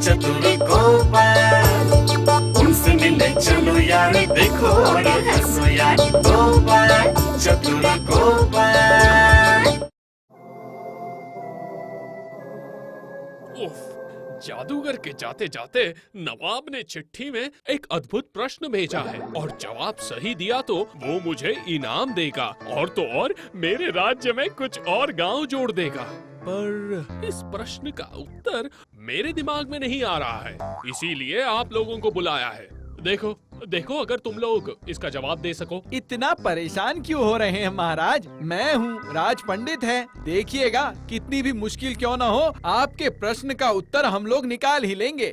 चतुर गोपाल, उनसे मिलने चलो यार, देखो और हंसो यार, गोपाल चतुर गोपाल। उफ, जादूगर के जाते जाते नवाब ने चिट्ठी में एक अद्भुत प्रश्न भेजा है और जवाब सही दिया तो वो मुझे इनाम देगा और तो और मेरे राज्य में कुछ और गांव जोड़ देगा। पर इस प्रश्न का उत्तर मेरे दिमाग में नहीं आ रहा है, इसीलिए आप लोगों को बुलाया है। देखो देखो, अगर तुम लोग इसका जवाब दे सको। इतना परेशान क्यों हो रहे हैं महाराज? मैं हूँ, राज पंडित है। देखिएगा, कितनी भी मुश्किल क्यों न हो, आपके प्रश्न का उत्तर हम लोग निकाल ही लेंगे।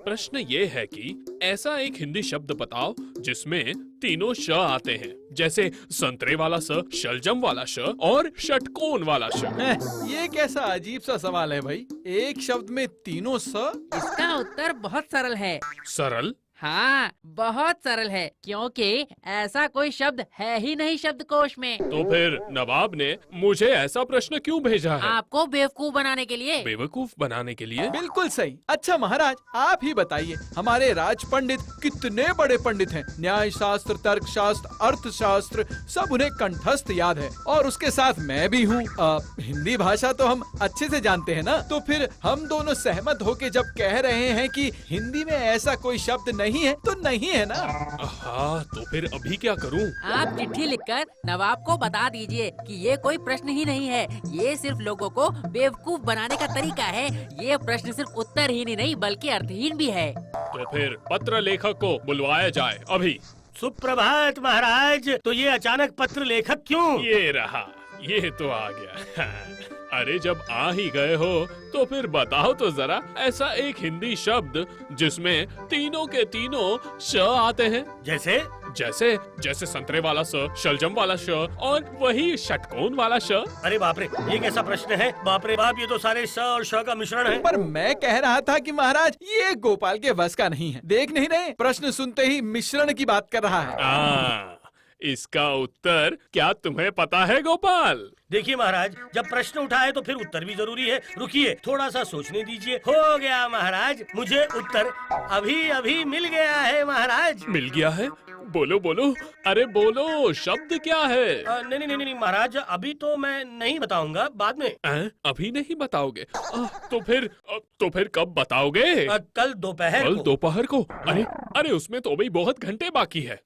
प्रश्न ये है कि ऐसा एक हिंदी शब्द बताओ जिसमें तीनों श आते हैं, जैसे संतरे वाला स, शलजम वाला श और षटकोण वाला श। ये कैसा अजीब सा सवाल है भाई? एक शब्द में तीनों स? इसका उत्तर बहुत सरल है। सरल? हाँ, बहुत सरल है, क्योंकि ऐसा कोई शब्द है ही नहीं शब्दकोश में। तो फिर नवाब ने मुझे ऐसा प्रश्न क्यों भेजा है? आपको बेवकूफ बनाने के लिए। बेवकूफ बनाने के लिए? बिल्कुल सही। अच्छा महाराज, आप ही बताइए, हमारे राज पंडित कितने बड़े पंडित हैं। न्याय शास्त्र, तर्क शास्त्र, अर्थशास्त्र सब उन्हें कंठस्थ याद है और उसके साथ मैं भी हूँ। हिंदी भाषा तो हम अच्छे से जानते हैं ना, तो फिर हम दोनों सहमत होके जब कह रहे हैं कि हिंदी में ऐसा कोई शब्द नहीं है तो नहीं है ना। हाँ, तो फिर अभी क्या करूं? आप चिट्ठी लिखकर नवाब को बता दीजिए कि ये कोई प्रश्न ही नहीं है, ये सिर्फ लोगों को बेवकूफ बनाने का तरीका है। ये प्रश्न सिर्फ उत्तरहीन ही नहीं बल्कि अर्थहीन भी है। तो फिर पत्र लेखक को बुलवाया जाए अभी। सुप्रभात महाराज। तो ये अचानक पत्र लेखक क्यों? ये रहा, ये तो आ गया। अरे जब आ ही गए हो तो फिर बताओ तो जरा, ऐसा एक हिंदी शब्द जिसमें तीनों के तीनों श आते हैं। जैसे? जैसे संतरे वाला स, शलजम वाला श और वही षटकोण वाला श। अरे बाप रे, ये कैसा प्रश्न है? बाप रे बाप, ये तो सारे स और श का मिश्रण है। पर मैं कह रहा था कि महाराज, ये गोपाल के बस का नहीं है। देख नहीं रहे, प्रश्न सुनते ही मिश्रण की बात कर रहा है। इसका उत्तर क्या तुम्हें पता है गोपाल? देखिए महाराज, जब प्रश्न उठा है तो फिर उत्तर भी जरूरी है। रुकिए, थोड़ा सा सोचने दीजिए। हो गया महाराज, मुझे उत्तर अभी अभी मिल गया है महाराज। मिल गया है? बोलो बोलो, अरे बोलो, शब्द क्या है? नहीं महाराज, अभी तो मैं नहीं बताऊंगा, बाद में। अभी नहीं बताओगे? तो फिर कब बताओगे? कल दोपहर। कल दोपहर को? अरे उसमें तो अभी बहुत घंटे बाकी है।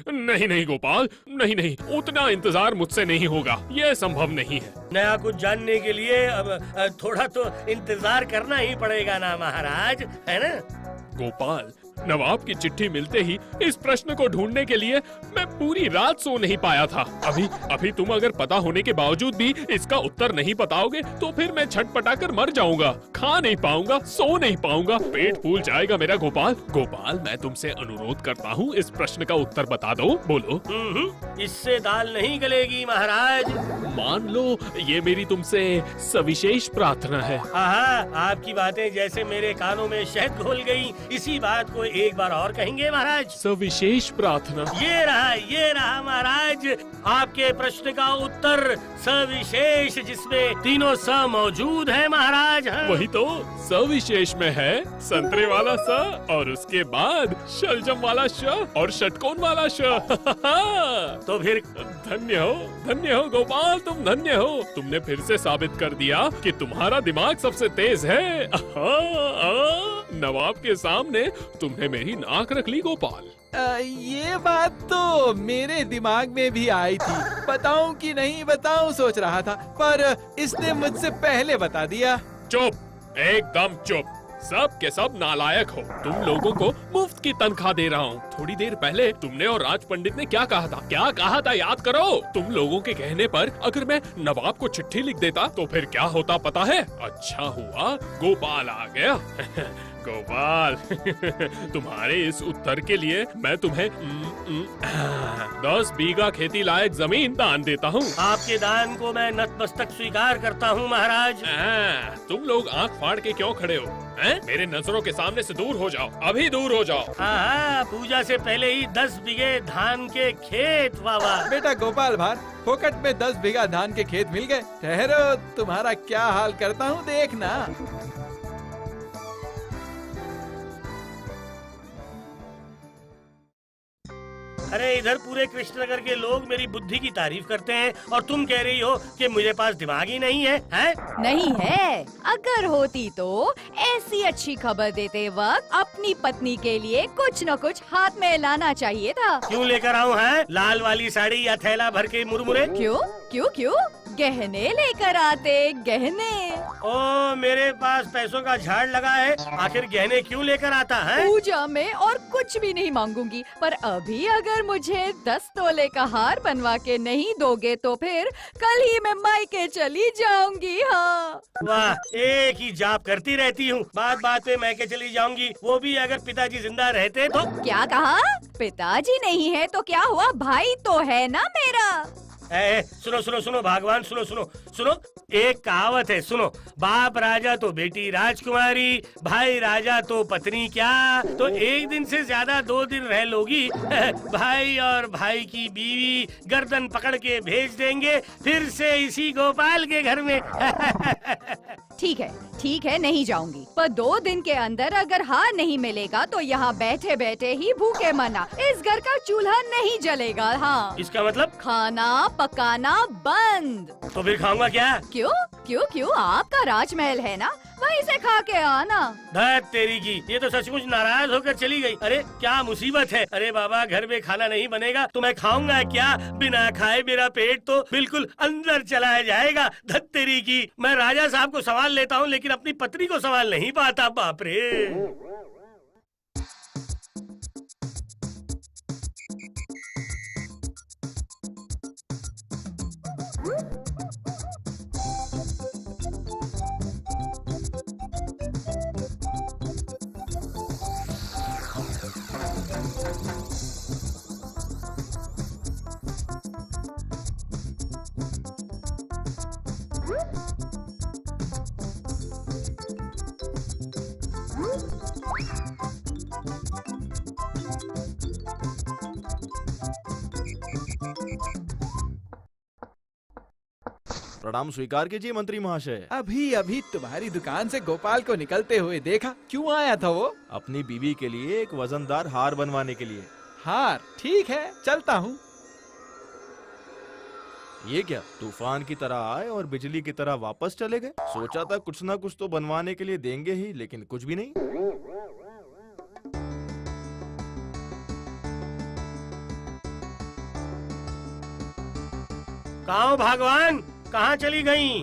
नहीं गोपाल, नहीं, उतना इंतजार मुझसे नहीं होगा, ये संभव नहीं है। नया कुछ जानने के लिए अब थोड़ा तो इंतजार करना ही पड़ेगा ना महाराज, है ना? गोपाल, नवाब की चिट्ठी मिलते ही इस प्रश्न को ढूंढने के लिए मैं पूरी रात सो नहीं पाया था। अभी तुम अगर पता होने के बावजूद भी इसका उत्तर नहीं बताओगे तो फिर मैं छटपटाकर मर जाऊंगा, खा नहीं पाऊंगा, सो नहीं पाऊंगा, पेट फूल जाएगा मेरा। गोपाल, मैं तुमसे अनुरोध करता हूँ, इस प्रश्न का उत्तर बता दो। बोलो। इससे दाल नहीं गलेगी महाराज। मान लो ये मेरी तुमसे सविशेष प्रार्थना है। आपकी बातें जैसे मेरे कानों में शहद घोल गई। इसी बात को एक बार और कहेंगे महाराज? सविशेष प्रार्थना। ये रहा महाराज, आपके प्रश्न का उत्तर सविशेष, जिसमें तीनों स मौजूद है महाराज। वही तो, सविशेष में है संतरे वाला स और उसके बाद शलजम वाला श और षटकोण वाला श। तो फिर धन्य हो गोपाल, तुम धन्य हो। तुमने फिर से साबित कर दिया कि तुम्हारा दिमाग सबसे तेज है। नवाब के सामने तुमने मेरी नाक रख ली गोपाल। ये बात तो मेरे दिमाग में भी आई थी, बताऊं कि नहीं बताऊं सोच रहा था, पर इसने मुझसे पहले बता दिया। चुप, एकदम चुप, सब के सब नालायक हो। तुम लोगों को मुफ्त की तनख्वाह दे रहा हूँ। थोड़ी देर पहले तुमने और राज पंडित ने क्या कहा था याद करो। तुम लोगों के कहने पर अगर मैं नवाब को चिट्ठी लिख देता तो फिर क्या होता पता है? अच्छा हुआ गोपाल आ गया। गोपाल, तुम्हारे इस उत्तर के लिए मैं तुम्हें 10 बीघा खेती लायक जमीन दान देता हूँ। आपके दान को मैं नतमस्तक स्वीकार करता हूँ महाराज। तुम लोग आंख फाड़ के क्यों खड़े हो? मेरे नजरों के सामने से दूर हो जाओ, अभी दूर हो जाओ। पूजा से पहले ही 10 बीघे धान के खेत। वाह बेटा गोपाल भार, फोकट में 10 बीघा धान के खेत मिल गए। ठहरो, तुम्हारा क्या हाल करता हूँ देखना। अरे इधर पूरे कृष्णनगर के लोग मेरी बुद्धि की तारीफ करते हैं और तुम कह रही हो कि मुझे पास दिमाग ही नहीं है, हैं? नहीं है। अगर होती तो ऐसी अच्छी खबर देते वक्त अपनी पत्नी के लिए कुछ न कुछ हाथ में लाना चाहिए था। क्यों लेकर आऊँ है? लाल वाली साड़ी या थैला भर के मुरमुरे? क्यों क्यों क्यों? गहने लेकर आते, गहने। ओ मेरे पास पैसों का झाड़ लगा है, आखिर गहने क्यों लेकर आता है? पूजा में और कुछ भी नहीं मांगूंगी, पर अभी अगर मुझे 10 तोले का हार बनवा के नहीं दोगे तो फिर कल ही मैं मायके चली जाऊंगी। हाँ। वाह, एक ही जाप करती रहती हूँ, बात बात पे मायके चली जाऊंगी, वो भी अगर पिताजी जिंदा रहते तो। क्या कहा? पिताजी नहीं है तो क्या हुआ, भाई तो है ना मेरा। सुनो सुनो सुनो भगवान, सुनो सुनो सुनो, एक कहावत है, सुनो। बाप राजा तो बेटी राजकुमारी, भाई राजा तो पत्नी क्या, तो एक दिन से ज्यादा 2 दिन रह लोगी भाई और भाई की बीवी गर्दन पकड़ के भेज देंगे फिर से इसी गोपाल के घर में ठीक है नहीं जाऊंगी, पर 2 दिन के अंदर अगर हार नहीं मिलेगा तो यहाँ बैठे बैठे ही भूखे मरना। इस घर का चूल्हा नहीं जलेगा। हाँ। इसका मतलब? खाना पकाना बंद। तो फिर खाऊंगा क्या? क्यों क्यों क्यों? आपका राजमहल है ना, वहीं से खा के आना। धत तेरी की, ये तो सचमुच नाराज होकर चली गई। अरे क्या मुसीबत है। अरे बाबा, घर में खाना नहीं बनेगा तो मैं खाऊंगा क्या? बिना खाए मेरा पेट तो बिल्कुल अंदर चला जाएगा। धत तेरी की, मैं राजा साहब को संभाल लेता हूँ लेकिन अपनी पत्नी को संभाल नहीं पाता। बाप रे। प्रणाम स्वीकार कीजिए मंत्री महाशय। अभी अभी तुम्हारी दुकान से गोपाल को निकलते हुए देखा। क्यों आया था वो? अपनी बीवी के लिए एक वजनदार हार बनवाने के लिए। हार? ठीक है, चलता हूँ। ये क्या, तूफान की तरह आए और बिजली की तरह वापस चले गए? सोचा था कुछ ना कुछ तो बनवाने के लिए देंगे ही, लेकिन कुछ भी नहीं। कहाँ हो भगवान, कहाँ चली गई?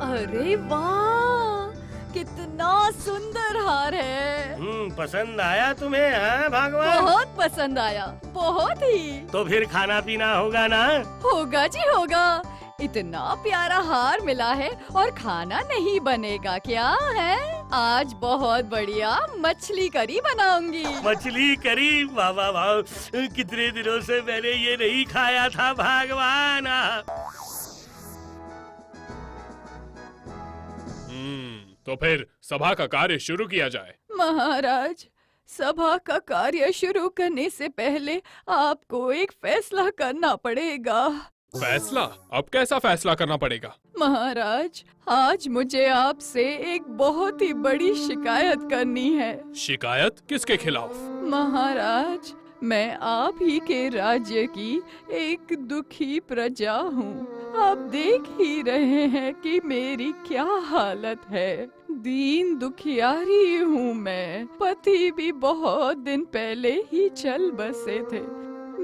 अरे वाह, कितना सुंदर हार है। पसंद आया तुम्हें? हाँ भगवान, बहुत पसंद आया, बहुत ही। तो फिर खाना पीना होगा ना? होगा जी होगा। इतना प्यारा हार मिला है और खाना नहीं बनेगा क्या है? आज बहुत बढ़िया मछली करी बनाऊंगी। मछली करी? वाह वाह वाह, कितने दिनों से मैंने ये नहीं खाया था भगवान। तो फिर सभा का कार्य शुरू किया जाए। महाराज, सभा का कार्य शुरू करने से पहले आपको एक फैसला करना पड़ेगा। फैसला? अब कैसा फैसला करना पड़ेगा? महाराज, आज मुझे आपसे एक बहुत ही बड़ी शिकायत करनी है। शिकायत? किसके खिलाफ? महाराज, मैं आप ही के राज्य की एक दुखी प्रजा हूँ। आप देख ही रहे हैं कि मेरी क्या हालत है। दीन दुखियारी हूँ मैं। पति भी बहुत दिन पहले ही चल बसे थे।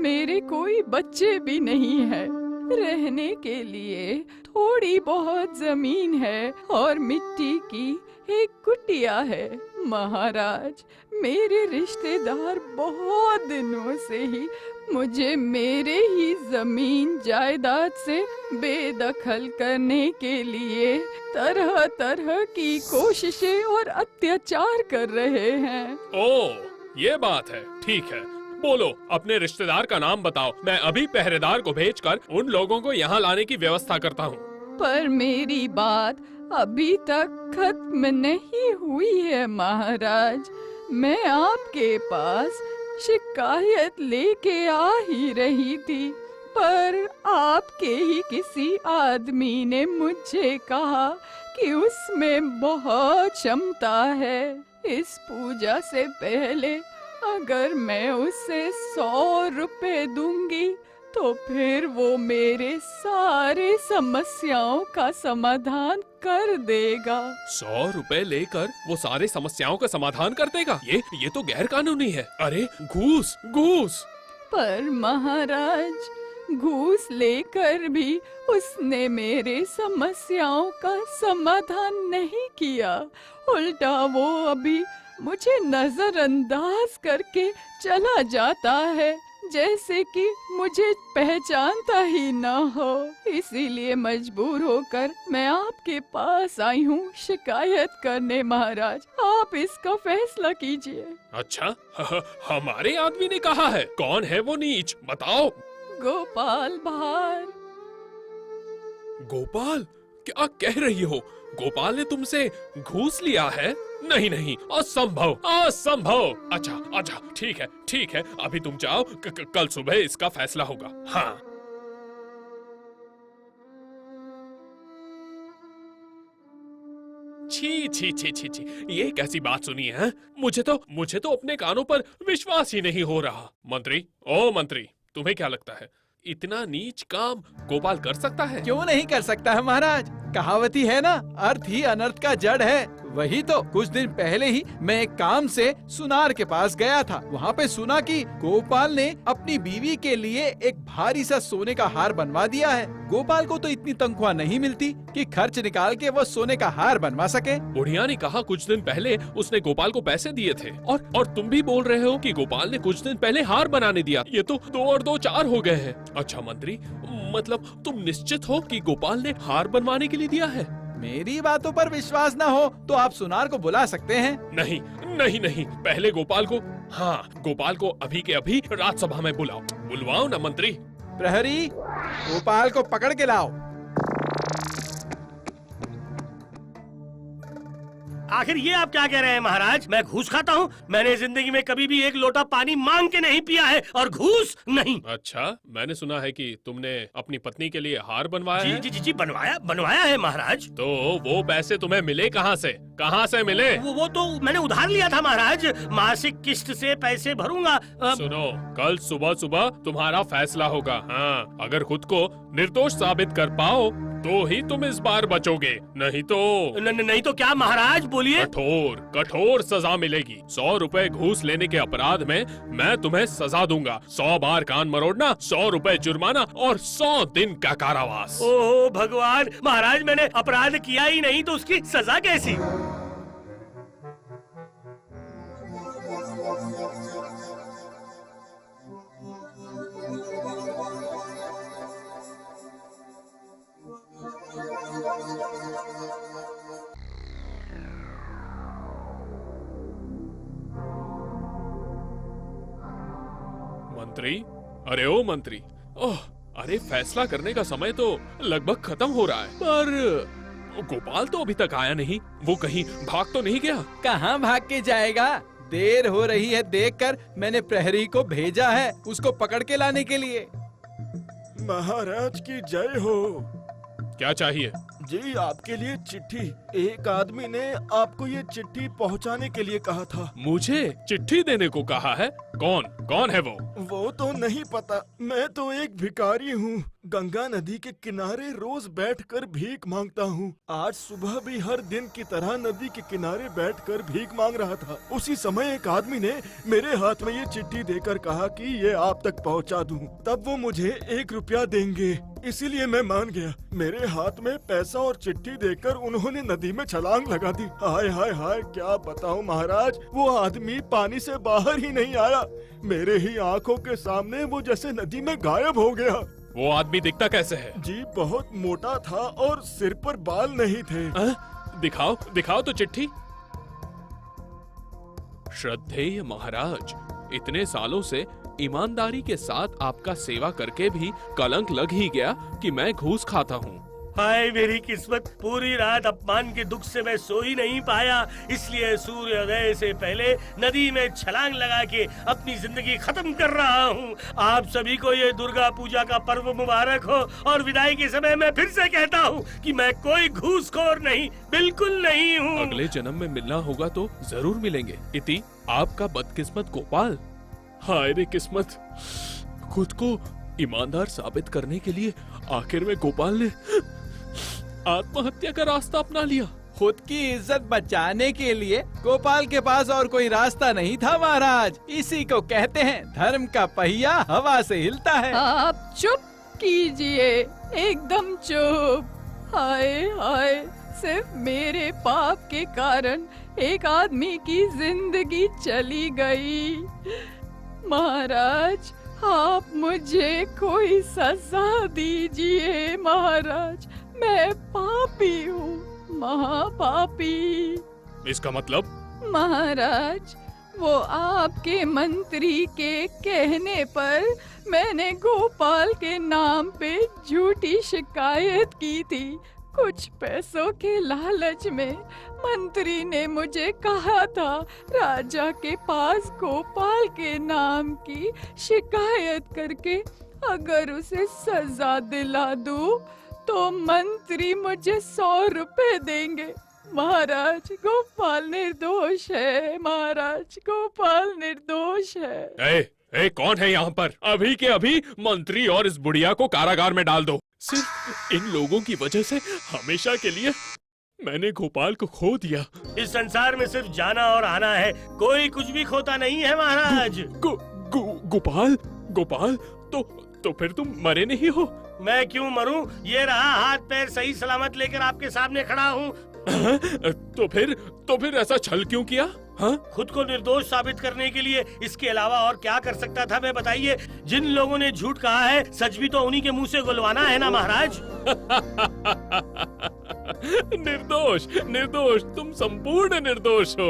मेरे कोई बच्चे भी नहीं है। रहने के लिए थोड़ी बहुत जमीन है और मिट्टी की एक कुटिया है। महाराज, मेरे रिश्तेदार बहुत दिनों से ही मुझे मेरे ही जमीन जायदाद से बेदखल करने के लिए तरह तरह की कोशिशें और अत्याचार कर रहे हैं। ओह, ये बात है। ठीक है, बोलो, अपने रिश्तेदार का नाम बताओ। मैं अभी पहरेदार को भेजकर उन लोगों को यहाँ लाने की व्यवस्था करता हूँ। पर मेरी बात अभी तक खत्म नहीं हुई है महाराज। मैं आपके पास शिकायत लेके आ ही रही थी, पर आपके ही किसी आदमी ने मुझे कहा कि उसमें बहुत क्षमता है, इस पूजा से पहले अगर मैं उसे 100 रुपए दूंगी तो फिर वो मेरे सारे समस्याओं का समाधान कर देगा। 100 रुपए लेकर वो सारे समस्याओं का समाधान कर देगा? ये तो गैर कानूनी है। अरे घूस घूस। पर महाराज, घूस लेकर भी उसने मेरे समस्याओं का समाधान नहीं किया। उल्टा वो अभी मुझे नजरअंदाज करके चला जाता है, जैसे कि मुझे पहचानता ही न हो। इसीलिए मजबूर होकर मैं आपके पास आई हूँ शिकायत करने। महाराज, आप इसका फैसला कीजिए। अच्छा, हमारे आदमी ने कहा है? कौन है वो नीच, बताओ। गोपाल भार। गोपाल? क्या कह रही हो? गोपाल ने तुमसे घूस लिया है? नहीं नहीं, असंभव असंभव। अच्छा ठीक है, अभी तुम जाओ, कल सुबह इसका फैसला होगा। हाँ। छी, ये कैसी बात सुनी है? मुझे तो अपने कानों पर विश्वास ही नहीं हो रहा। मंत्री, ओ मंत्री, तुम्हें क्या लगता है इतना नीच काम गोपाल कर सकता है? क्यों नहीं कर सकता है महाराज? कहावती है ना, अर्थ ही अनर्थ का जड़ है। वही तो कुछ दिन पहले ही मैं एक काम से सुनार के पास गया था। वहाँ पे सुना कि गोपाल ने अपनी बीवी के लिए एक भारी सा सोने का हार बनवा दिया है। गोपाल को तो इतनी तनख्वाह नहीं मिलती कि खर्च निकाल के वो सोने का हार बनवा सके। बुढ़िया ने कहा कुछ दिन पहले उसने गोपाल को पैसे दिए थे, और तुम भी बोल रहे हो कि गोपाल ने कुछ दिन पहले हार बनाने दिया। ये तो 2 और 2 4 हो गए हैं। अच्छा मंत्री, मतलब तुम निश्चित हो कि गोपाल ने हार बनवाने के लिए दिया है? मेरी बातों पर विश्वास न हो तो आप सुनार को बुला सकते हैं। नहीं, पहले गोपाल को अभी के अभी राज्यसभा में बुलाओ। बुलवाओ ना मंत्री। प्रहरी, गोपाल को पकड़ के लाओ। आखिर ये आप क्या कह रहे हैं महाराज? मैं घूस खाता हूँ? मैंने जिंदगी में कभी भी एक लोटा पानी मांग के नहीं पिया है, और घूस नहीं। अच्छा, मैंने सुना है कि तुमने अपनी पत्नी के लिए हार बनवाया है? जी बनवाया है महाराज। तो वो पैसे तुम्हें मिले कहाँ से मिले? वो तो मैंने उधार लिया था महाराज। मासिक किस्त से पैसे भरूंगा। सुनो, कल सुबह तुम्हारा फैसला होगा। हाँ, अगर खुद को निर्दोष साबित कर पाओ तो ही तुम इस बार बचोगे, नहीं तो क्या महाराज, बोलिए। कठोर सजा मिलेगी। 100 रुपए घूस लेने के अपराध में मैं तुम्हें सजा दूंगा। 100 बार कान मरोड़ना, 100 रुपए जुर्माना और 100 दिन का कारावास। ओह भगवान, महाराज मैंने अपराध किया ही नहीं तो उसकी सजा कैसी? मंत्री, अरे ओ मंत्री, ओह, अरे फैसला करने का समय तो लगभग खत्म हो रहा है, पर गोपाल तो अभी तक आया नहीं। वो कहीं भाग तो नहीं गया? कहाँ भाग के जाएगा? देर हो रही है देखकर मैंने प्रहरी को भेजा है उसको पकड़ के लाने के लिए। महाराज की जय हो। क्या चाहिए? जी, आपके लिए चिट्ठी। एक आदमी ने आपको ये चिट्ठी पहुंचाने के लिए कहा था। मुझे चिट्ठी देने को कहा है? कौन है वो? वो तो नहीं पता। मैं तो एक भिखारी हूँ। गंगा नदी के किनारे रोज बैठकर भीख मांगता हूँ। आज सुबह भी हर दिन की तरह नदी के किनारे बैठकर भीख मांग रहा था। उसी समय एक आदमी ने मेरे हाथ में ये चिट्ठी देकर कहा कि ये आप तक पहुँचा दूँ, तब वो मुझे 1 रुपया देंगे। इसीलिए मैं मान गया। मेरे हाथ में पैसा और चिट्ठी देकर उन्होंने नदी में छलांग लगा दी। हाय हाय हाय, क्या बताऊं महाराज, वो आदमी पानी से बाहर ही नहीं आया। मेरे ही आंखों के सामने वो जैसे नदी में गायब हो गया। वो आदमी दिखता कैसे है? जी, बहुत मोटा था और सिर पर बाल नहीं थे। दिखाओ तो चिट्ठी। श्रद्धेय महाराज, इतने सालों से ईमानदारी के साथ आपका सेवा करके भी कलंक लग ही गया कि मैं घूस खाता हूँ। हाय मेरी किस्मत, पूरी रात अपमान के दुख से मैं सो ही नहीं पाया, इसलिए सूर्योदय से पहले नदी में छलांग लगा के अपनी जिंदगी खत्म कर रहा हूँ। आप सभी को ये दुर्गा पूजा का पर्व मुबारक हो। और विदाई के समय मैं फिर से कहता हूँ कि मैं कोई घूसखोर नहीं, बिल्कुल नहीं हूँ। अगले जन्म में मिलना होगा तो जरूर मिलेंगे। इति आपका बदकिस्मत गोपाल। हाय रे किस्मत, खुद को ईमानदार साबित करने के लिए आखिर में गोपाल ने आत्महत्या का रास्ता अपना लिया। खुद की इज्जत बचाने के लिए गोपाल के पास और कोई रास्ता नहीं था महाराज। इसी को कहते हैं धर्म का पहिया हवा से हिलता है। आप चुप कीजिए, एकदम चुप। हाय हाय, सिर्फ मेरे पाप के कारण एक आदमी की जिंदगी चली गई। महाराज, आप मुझे कोई सजा दीजिए महाराज, मैं पापी हूँ, महापापी। इसका मतलब? महाराज, वो आपके मंत्री के कहने पर मैंने गोपाल के नाम पे झूठी शिकायत की थी। कुछ पैसों के लालच में मंत्री ने मुझे कहा था राजा के पास गोपाल के नाम की शिकायत करके अगर उसे सजा दिला दूं तो मंत्री मुझे 100 रुपए देंगे। महाराज, गोपाल निर्दोष है। महाराज, गोपाल निर्दोष है। ए, कौन है यहाँ पर? अभी के अभी मंत्री और इस बुढ़िया को कारागार में डाल दो। सिर्फ इन लोगों की वजह से हमेशा के लिए मैंने गोपाल को खो दिया। इस संसार में सिर्फ जाना और आना है, कोई कुछ भी खोता नहीं है महाराज। गोपाल, गोपाल, तो फिर तुम मरे नहीं हो? मैं क्यों मरूं? ये रहा हाथ पैर सही सलामत लेकर आपके सामने खड़ा हूँ। तो फिर ऐसा छल क्यों किया? हाँ? खुद को निर्दोष साबित करने के लिए। इसके अलावा और क्या कर सकता था मैं, बताइए? जिन लोगों ने झूठ कहा है सच भी तो उन्हीं के मुंह से गुलवाना है ना महाराज। निर्दोष, निर्दोष, तुम संपूर्ण निर्दोष हो।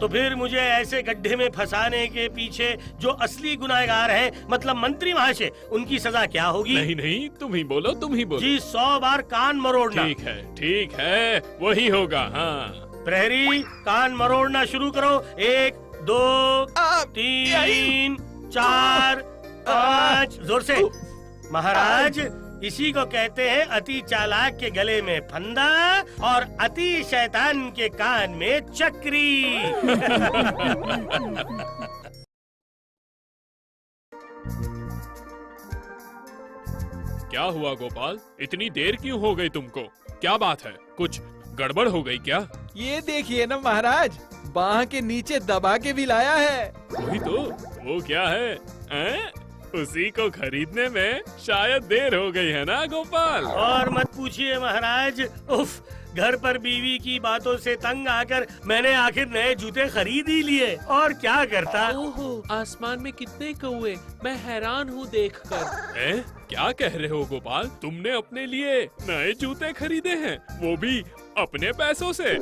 तो फिर मुझे ऐसे गड्ढे में फंसाने के पीछे जो असली गुनाहगार हैं, मतलब मंत्री महाशय, उनकी सजा क्या होगी? नहीं, तुम ही बोलो, तुम ही बोलो। जी, 100 बार कान मरोड़ना। ठीक है, वही होगा। हाँ, प्रहरी, कान मरोड़ना शुरू करो। 1 2 3 4 5, जोर से। महाराज, इसी को कहते हैं अति चालाक के गले में फंदा और अति शैतान के कान में चक्री। क्या हुआ गोपाल? इतनी देर क्यों हो गई तुमको? क्या बात है? कुछ गड़बड़ हो गई क्या? ये देखिए ना महाराज, बाह के नीचे दबा के भी लाया है। वही तो। वो क्या है? उसी को खरीदने में शायद देर हो गई है ना गोपाल? और मत पूछिए महाराज, उफ, घर पर बीवी की बातों से तंग आकर मैंने आखिर नए जूते खरीद ही लिए। और क्या करता। ओहो, आसमान में कितने कौवे, मैं हैरान हूँ देखकर। क्या कह रहे हो गोपाल? तुमने अपने लिए नए जूते खरीदे हैं, वो भी अपने पैसों से?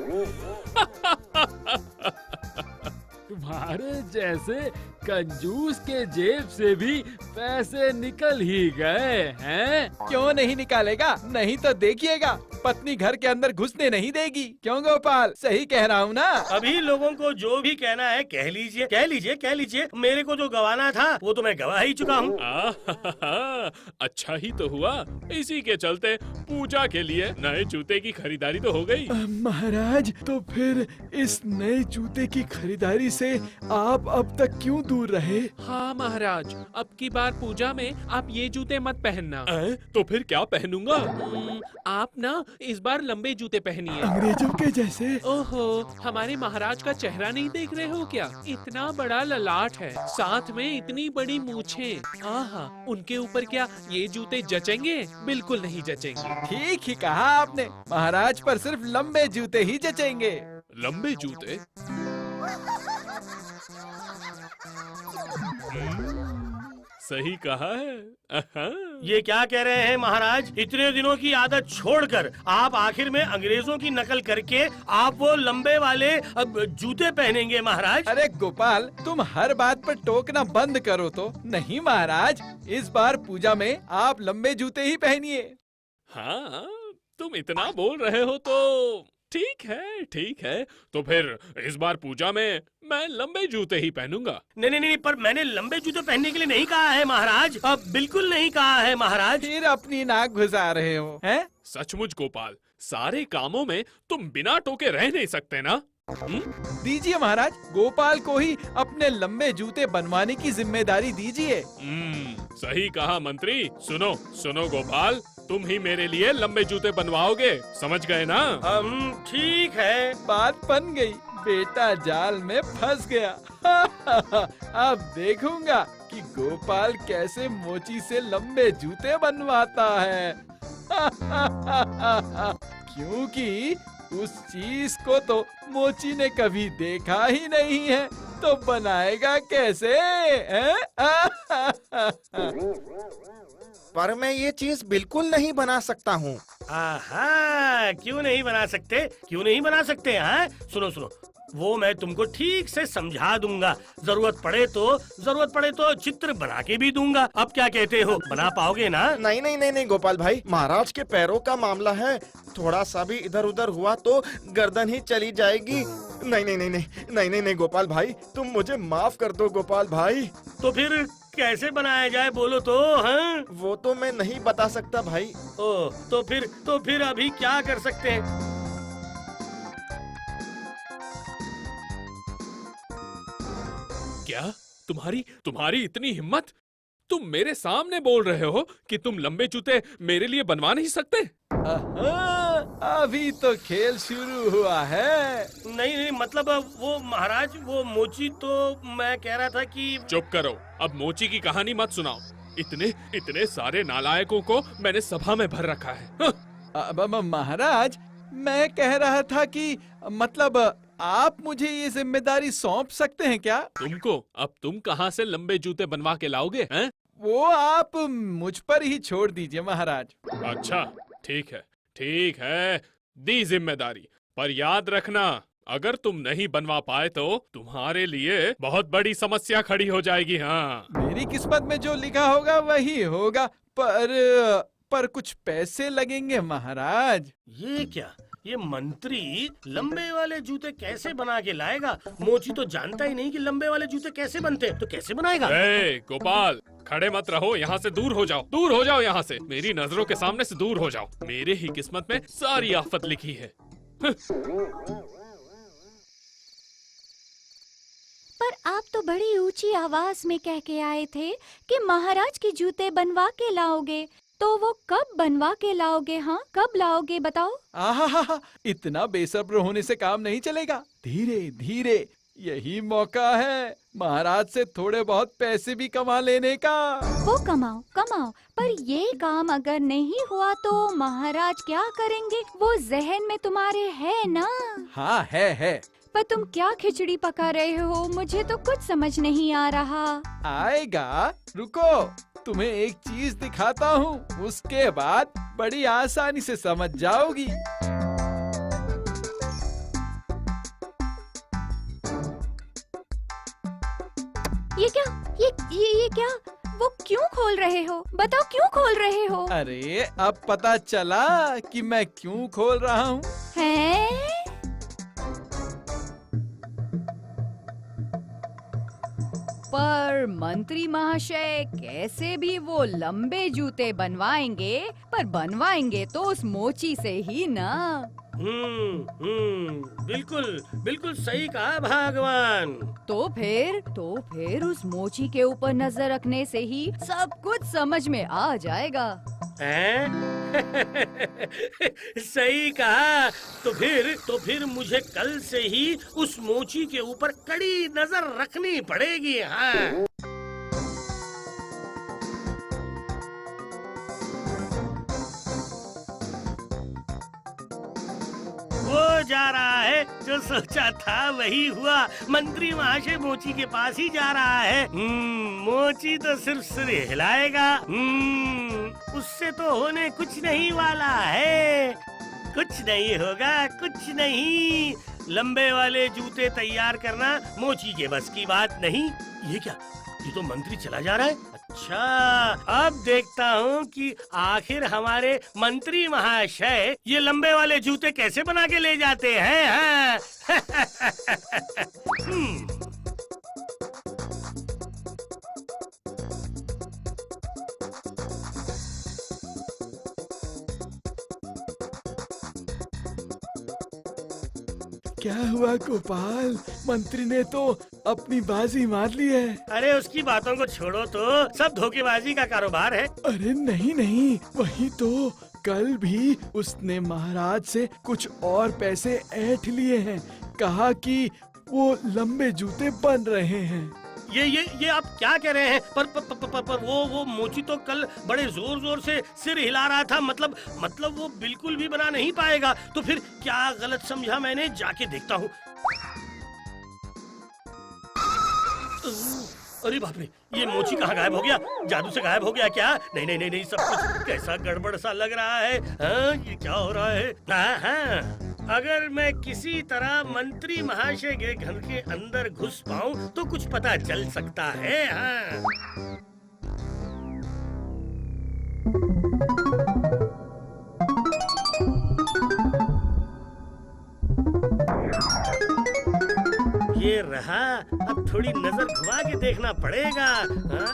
तुम्हारे जैसे कंजूस के जेब से भी पैसे निकल ही गए हैं। क्यों नहीं निकालेगा? नहीं तो देखिएगा, पत्नी घर के अंदर घुसने नहीं देगी। क्यों गोपाल, सही कह रहा हूँ ना? अभी लोगों को जो भी कहना है कह लीजिए, कह लीजिए, कह लीजिए। मेरे को जो गवाना था वो तो मैं गवा ही चुका हूँ। अच्छा ही तो हुआ, इसी के चलते पूजा के लिए नए जूते की खरीदारी तो हो गई। महाराज, तो फिर इस नए जूते की खरीदारी से आप अब तक क्यों दूर रहे? हाँ महाराज, अब की बार पूजा में आप ये जूते मत पहनना। तो फिर क्या पहनूंगा? आप ना इस बार लंबे जूते पहनिए। अंग्रेजों के जैसे? ओहो, हमारे महाराज का चेहरा नहीं देख रहे हो क्या? इतना बड़ा ललाट है, साथ में इतनी बड़ी मूछें। आहा, उनके ऊपर क्या ये जूते जचेंगे? बिल्कुल नहीं जचेंगे। ठीक ही कहा आपने, महाराज पर सिर्फ लंबे जूते ही जचेंगे। लंबे जूते? सही कहा है। ये क्या कह रहे हैं महाराज? इतने दिनों की आदत छोड़कर आप आखिर में अंग्रेजों की नकल करके आप वो लंबे वाले जूते पहनेंगे महाराज? अरे गोपाल, तुम हर बात पर टोकना बंद करो तो। नहीं महाराज, इस बार पूजा में आप लंबे जूते ही पहनिए। हाँ, तुम इतना बोल रहे हो तो ठीक है, ठीक है। तो फिर इस बार पूजा में मैं लंबे जूते ही पहनूंगा। नहीं नहीं नहीं, पर मैंने लंबे जूते पहनने के लिए नहीं कहा है महाराज, अब बिल्कुल नहीं कहा है महाराज। फिर अपनी नाक घुसा रहे हो, हैं? सचमुच गोपाल, सारे कामों में तुम बिना टोके रह नहीं सकते ना? दीजिए महाराज, गोपाल को ही अपने लंबे जूते बनवाने की जिम्मेदारी दीजिए। सही कहा मंत्री। सुनो सुनो गोपाल, तुम ही मेरे लिए लंबे जूते बनवाओगे, समझ गए ना? ठीक है। बात बन गई, बेटा जाल में फंस गया। अब देखूंगा कि गोपाल कैसे मोची से लंबे जूते बनवाता है। क्योंकि उस चीज को तो मोची ने कभी देखा ही नहीं है, तो बनाएगा कैसे? पर मैं ये चीज बिल्कुल नहीं बना सकता हूँ। आहा, क्यों नहीं बना सकते? क्यों नहीं बना सकते? हाँ, सुनो सुनो, वो मैं तुमको ठीक से समझा दूंगा। जरूरत पड़े तो चित्र बना के भी दूंगा। अब क्या कहते हो, बना पाओगे ना? नहीं नहीं नहीं नहीं गोपाल भाई, महाराज के पैरों का मामला है, थोड़ा सा भी इधर उधर हुआ तो गर्दन ही चली जाएगी। नहीं नहीं नहीं नहीं नहीं नहीं नहीं गोपाल भाई, तुम मुझे माफ कर दो गोपाल भाई। तो फिर कैसे बनाया जाए बोलो तो? हाँ, वो तो मैं नहीं बता सकता भाई। ओ, तो फिर अभी क्या कर सकते हैं? क्या तुम्हारी इतनी हिम्मत? तुम मेरे सामने बोल रहे हो कि तुम लंबे जूते मेरे लिए बनवा नहीं सकते? अभी तो खेल शुरू हुआ है। नहीं नहीं, मतलब वो महाराज, वो मोची तो मैं कह रहा था कि। चुप करो, अब मोची की कहानी मत सुनाओ। इतने सारे नालायकों को मैंने सभा में भर रखा है। अब महाराज, मैं कह रहा था कि मतलब आप मुझे ये जिम्मेदारी सौंप सकते हैं क्या? तुमको? अब तुम कहाँ से लंबे जूते बनवा के लाओगे हैं? वो आप मुझ पर ही छोड़ दीजिए महाराज। अच्छा, ठीक है, दी जिम्मेदारी। पर याद रखना, अगर तुम नहीं बनवा पाए तो तुम्हारे लिए बहुत बड़ी समस्या खड़ी हो जाएगी। हाँ, मेरी किस्मत में जो लिखा होगा वही होगा, पर कुछ पैसे लगेंगे महाराज। ये क्या, ये मंत्री लंबे वाले जूते कैसे बना के लाएगा? मोची तो जानता ही नहीं कि लंबे वाले जूते कैसे बनते, तो कैसे बनाएगा? गोपाल, खड़े मत रहो, यहाँ से दूर हो जाओ यहाँ से। मेरी नजरों के सामने से दूर हो जाओ। मेरे ही किस्मत में सारी आफत लिखी है। पर आप तो बड़ी ऊंची आवाज में कह के आए थे कि महाराज के जूते बनवा के लाओगे, तो वो कब बनवा के लाओगे? हाँ, कब लाओगे बताओ? आहा, इतना बेसब्र होने से काम नहीं चलेगा। धीरे धीरे, यही मौका है महाराज से थोड़े बहुत पैसे भी कमा लेने का। वो कमाओ, पर ये काम अगर नहीं हुआ तो महाराज क्या करेंगे? वो जहन में तुम्हारे है ना? हाँ है। पर तुम क्या खिचड़ी पका रहे हो? मुझे तो कुछ समझ नहीं आ रहा। आएगा, रुको, तुम्हें एक चीज दिखाता हूँ, उसके बाद बड़ी आसानी से समझ जाओगी। ये क्या? ये क्या? वो क्यों खोल रहे हो? बताओ, क्यों खोल रहे हो? अरे, अब पता चला कि मैं क्यों खोल रहा हूँ। हैं? पर मंत्री महाशय, कैसे भी वो लंबे जूते बनवाएंगे, पर बनवाएंगे तो उस मोची से ही ना। बिल्कुल सही कहा भगवान। तो फिर उस मोची के ऊपर नजर रखने से ही सब कुछ समझ में आ जाएगा। सही कहा। तो फिर मुझे कल से ही उस मोची के ऊपर कड़ी नजर रखनी पड़ेगी। हाँ, वो जा रहा है, जो सोचा था वही हुआ। मंत्री महाशय मोची के पास ही जा रहा है। मोची तो सिर्फ सिर हिलाएगा। उससे तो होने कुछ नहीं वाला है। कुछ नहीं होगा, कुछ नहीं। लंबे वाले जूते तैयार करना मोची के बस की बात नहीं। ये क्या, ये तो मंत्री चला जा रहा है। अच्छा, अब देखता हूँ कि आखिर हमारे मंत्री महाशय ये लंबे वाले जूते कैसे बना के ले जाते हैं। हाँ? क्या हुआ गोपाल, मंत्री ने तो अपनी बाजी मार ली है। अरे उसकी बातों को छोड़ो, तो सब धोखेबाजी का कारोबार है। अरे नहीं नहीं, वही तो कल भी उसने महाराज से कुछ और पैसे ऐंठ लिए हैं। कहा कि वो लंबे जूते बन रहे हैं। ये आप क्या कह रहे हैं? पर वो मोची तो कल बड़े जोर जोर से सिर हिला रहा था। मतलब वो बिल्कुल भी बना नहीं पाएगा। तो फिर क्या गलत समझा मैंने? जाके देखता हूँ। अरे बाप रे, ये मोची कहाँ गायब हो गया? जादू से गायब हो गया क्या? नहीं, सब कुछ कैसा गड़बड़ सा लग रहा है। हाँ, ये क्या हो रहा है? हाँ, अगर मैं किसी तरह मंत्री महाशय के घर के अंदर घुस पाऊं तो कुछ पता चल सकता है। हाँ। ये रहा, अब थोड़ी नजर घुमा के देखना पड़ेगा। हाँ?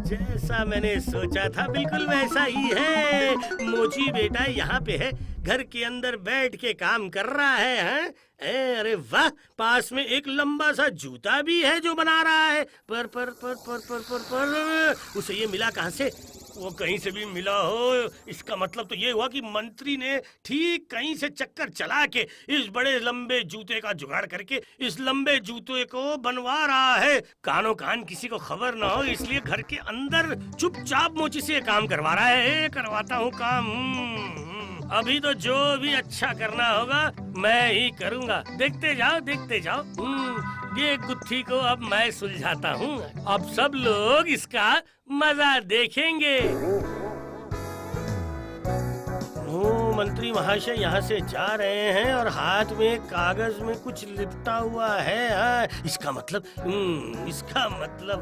जैसा मैंने सोचा था बिल्कुल वैसा ही है। मोची बेटा यहाँ पे है, घर के अंदर बैठ के काम कर रहा है। हाँ? अरे वाह, पास में एक लंबा सा जूता भी है जो बना रहा है। पर उसे ये मिला कहाँ से? वो कहीं से भी मिला हो, इसका मतलब तो ये हुआ कि मंत्री ने ठीक कहीं से चक्कर चला के इस बड़े लंबे जूते का जुगाड़ करके इस लंबे जूते को बनवा रहा है। कानो कान किसी को खबर ना हो, इसलिए घर के अंदर चुपचाप मोची से काम करवा रहा है। करवाता हूँ काम। अभी तो जो भी अच्छा करना होगा मैं ही करूँगा। देखते जाओ। ये गुत्थी को अब मैं सुलझाता हूँ। अब सब लोग इसका मजा देखेंगे। मंत्री महाशय यहाँ से जा रहे हैं और हाथ में कागज में कुछ लिपटा हुआ है। हाँ, इसका मतलब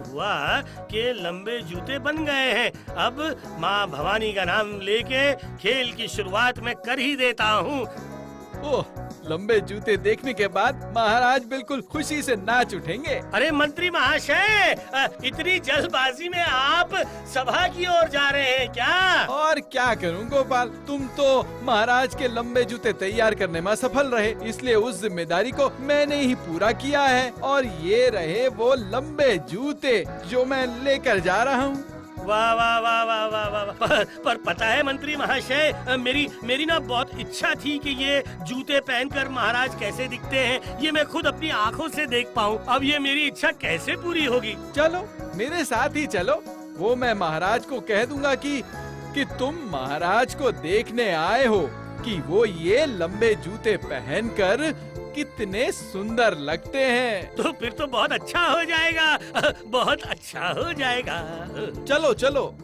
हुआ कि लंबे जूते बन गए हैं। अब माँ भवानी का नाम लेके खेल की शुरुआत मैं कर ही देता हूँ। ओह, लंबे जूते देखने के बाद महाराज बिल्कुल खुशी से नाच उठेंगे। अरे मंत्री महाशय, इतनी जल्दबाजी में आप सभा की ओर जा रहे हैं क्या? और क्या करूं गोपाल, तुम तो महाराज के लंबे जूते तैयार करने में सफल रहे, इसलिए उस जिम्मेदारी को मैंने ही पूरा किया है। और ये रहे वो लंबे जूते जो मैं लेकर जा रहा हूँ। वाह वाह वाह वाह वाह वाह। पर पता है मंत्री महाशय, मेरी ना बहुत इच्छा थी कि ये जूते पहनकर महाराज कैसे दिखते हैं ये मैं खुद अपनी आंखों से देख पाऊँ। अब ये मेरी इच्छा कैसे पूरी होगी? चलो मेरे साथ ही चलो। वो मैं महाराज को कह दूंगा कि तुम महाराज को देखने आए हो कि वो ये लंबे जूते पहनकर कितने सुंदर लगते हैं। तो फिर तो बहुत अच्छा हो जाएगा, बहुत अच्छा हो जाएगा। चलो।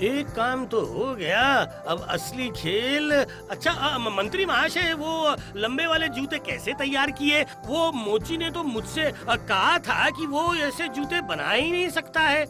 एक काम तो हो गया, अब असली खेल। अच्छा मंत्री महाशय, वो लंबे वाले जूते कैसे तैयार किए? वो मोची ने तो मुझसे कहा था कि वो ऐसे जूते बना ही नहीं सकता है।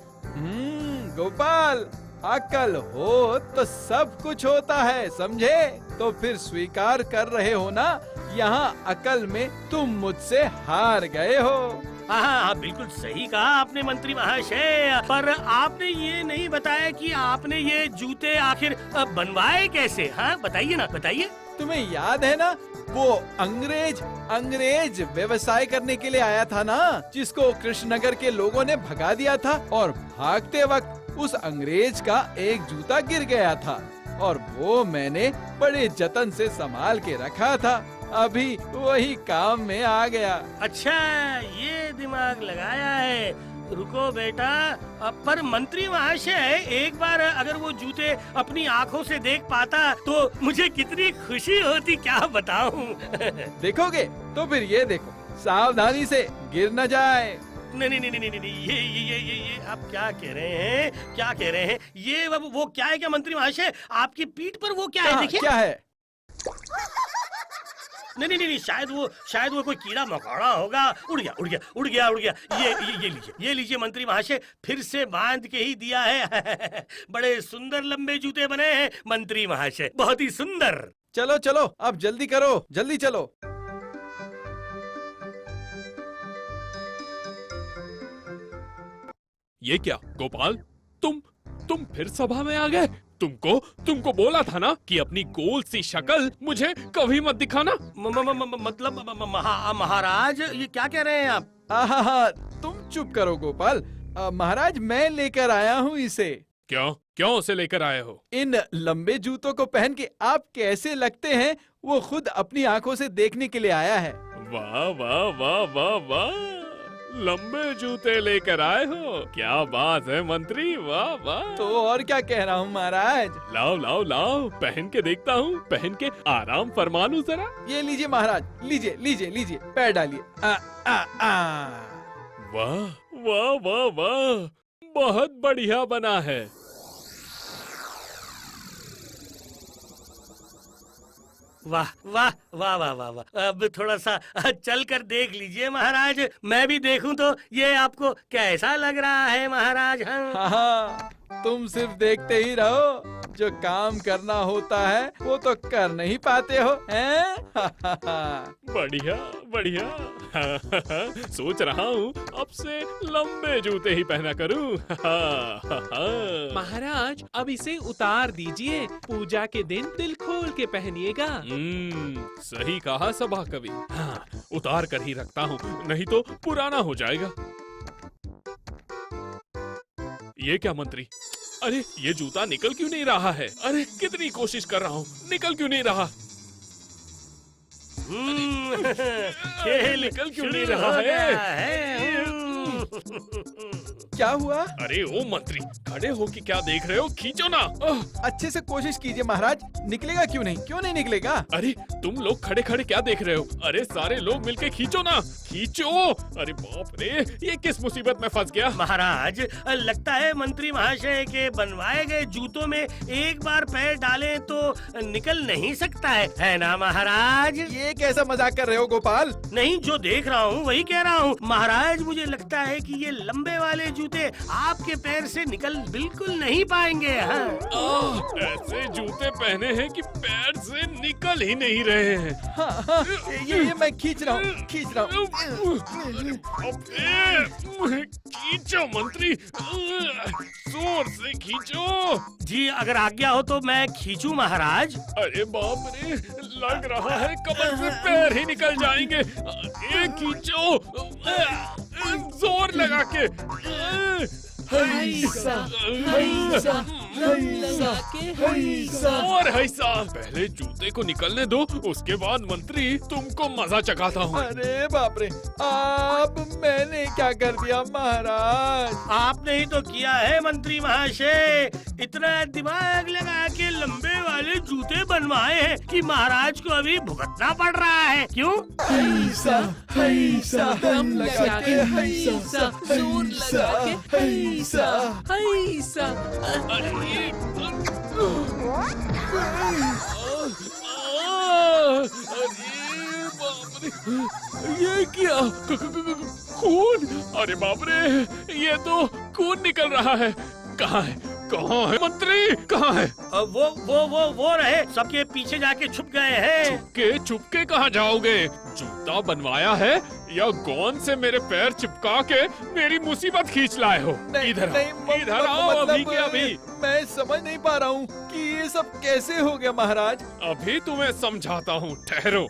गोपाल, अकल हो तो सब कुछ होता है, समझे? तो फिर स्वीकार कर रहे हो ना, यहाँ अकल में तुम मुझसे हार गए हो। हाँ, बिल्कुल सही कहा आपने मंत्री महाशय। पर आपने ये नहीं बताया कि आपने ये जूते आखिर बनवाए कैसे? हाँ बताइए ना, बताइए। तुम्हें याद है ना, वो अंग्रेज व्यवसाय करने के लिए आया था ना, जिसको कृष्णनगर के लोगों ने भगा दिया था। और भागते वक्त उस अंग्रेज का एक जूता गिर गया था और वो मैंने बड़े जतन से संभाल के रखा था। अभी वही काम में आ गया। अच्छा, ये दिमाग लगाया है। रुको बेटा, पर मंत्री महाशय, एक बार अगर वो जूते अपनी आंखों से देख पाता तो मुझे कितनी खुशी होती, क्या बताऊं। देखोगे तो फिर ये देखो, सावधानी से गिर न जाए। नहीं, ये आप क्या कह रहे हैं? ये वो क्या है क्या मंत्री महाशय? आपकी पीठ पर वो क्या है? देखिए क्या है? नहीं, शायद वो कोई कीड़ा मकोड़ा होगा। उड़ गया। ये लीजिए मंत्री महाशय, फिर से बांध के ही दिया है। बड़े सुंदर लंबे जूते बने हैं मंत्री महाशय, बहुत ही सुंदर। चलो चलो अब जल्दी करो, जल्दी चलो। ये क्या गोपाल, तुम फिर सभा में आ गए? तुमको बोला था ना कि अपनी गोल सी शक्ल मुझे कभी मत दिखाना। मतलब महाराज, ये क्या कह रहे हैं आप? आहा, तुम चुप करो गोपाल। महाराज मैं लेकर आया हूँ इसे। क्यों उसे लेकर आए हो? इन लंबे जूतों को पहन के आप कैसे लगते हैं वो खुद अपनी आंखों से देखने के लिए आया है। वाह वाह वाह वाह वाह, लंबे जूते लेकर आए हो, क्या बात है मंत्री, वाह वाह। तो और क्या कह रहा हूँ महाराज। लाओ पहन के देखता हूँ, पहन के आराम फरमा लूं जरा। ये लीजिए महाराज, लीजिए पैर डालिए। वाह, बहुत बढ़िया बना है। वाह। अब थोड़ा सा चल कर देख लीजिए महाराज, मैं भी देखूं तो ये आपको कैसा लग रहा है महाराज। हाँ, तुम सिर्फ देखते ही रहो, जो काम करना होता है वो तो कर नहीं पाते हो, हैं? बढ़िया। सोच रहा हूँ अब से लंबे जूते ही पहना करूँ। महाराज अब इसे उतार दीजिए, पूजा के दिन दिल खोल के पहनिएगा। सही कहा सभा कवि। हाँ, उतार कर ही रखता हूँ, नहीं तो पुराना हो जाएगा। ये क्या मंत्री, अरे ये जूता निकल क्यों नहीं रहा है? अरे कितनी कोशिश कर रहा हूँ, निकल क्यों नहीं रहा? खेल निकल क्यों नहीं रहा है? क्या हुआ? अरे ओ मंत्री, खड़े हो कि क्या देख रहे हो? खींचो ना। अच्छे से कोशिश कीजिए महाराज, निकलेगा क्यों नहीं निकलेगा? अरे तुम लोग खड़े खड़े क्या देख रहे हो? अरे सारे लोग मिलके खींचो ना, खींचो। अरे बाप रे, ये किस मुसीबत में फंस गया? महाराज लगता है मंत्री महाशय के बनवाए गए जूतों में एक बार पैर डालें तो निकल नहीं सकता है ना महाराज? ये कैसा मजाक कर रहे हो गोपाल? नहीं, जो देख रहा हूँ वही कह रहा हूँ महाराज। मुझे लगता है कि ये लंबे वाले जूते आपके पैर से निकल बिल्कुल नहीं पाएंगे। हाँ। ऐसे जूते पहने हैं कि पैर से निकल ही नहीं रहे हैं। हाँ, ये मैं खींच रहा हूँ। खींचो मंत्री, जोर से खींचो। जी अगर आज्ञा हो तो मैं खींचूं महाराज? अरे बाप रे, लग रहा है कमर से पैर ही निकल जाएंगे। खींचो जोर लगा के। और हैसा, पहले जूते को निकलने दो, उसके बाद मंत्री तुमको मजा चखाता हूँ। अरे बाप रे, अब मैंने क्या कर दिया महाराज? आपने ही तो किया है मंत्री महाशय, इतना दिमाग लगा के लंबे वाले जूते बनवाए हैं कि महाराज को अभी भुगतना पड़ रहा है। क्यों? दम लगा के हैसा, जोर लगा के हैसा। ये क्या? खून? अरे बाप रे, ये तो खून निकल रहा है। कहाँ है मंत्री, कहाँ है? वो रहे, सबके पीछे जाके छुप गए हैं। छुपके कहाँ जाओगे? जूता बनवाया है या गोंद से मेरे पैर चिपका के मेरी मुसीबत खींच लाए हो? इधर आओ अभी के अभी। मैं समझ नहीं पा रहा हूँ कि ये सब कैसे हो गया महाराज। अभी तुम्हें समझाता हूँ, ठहरो।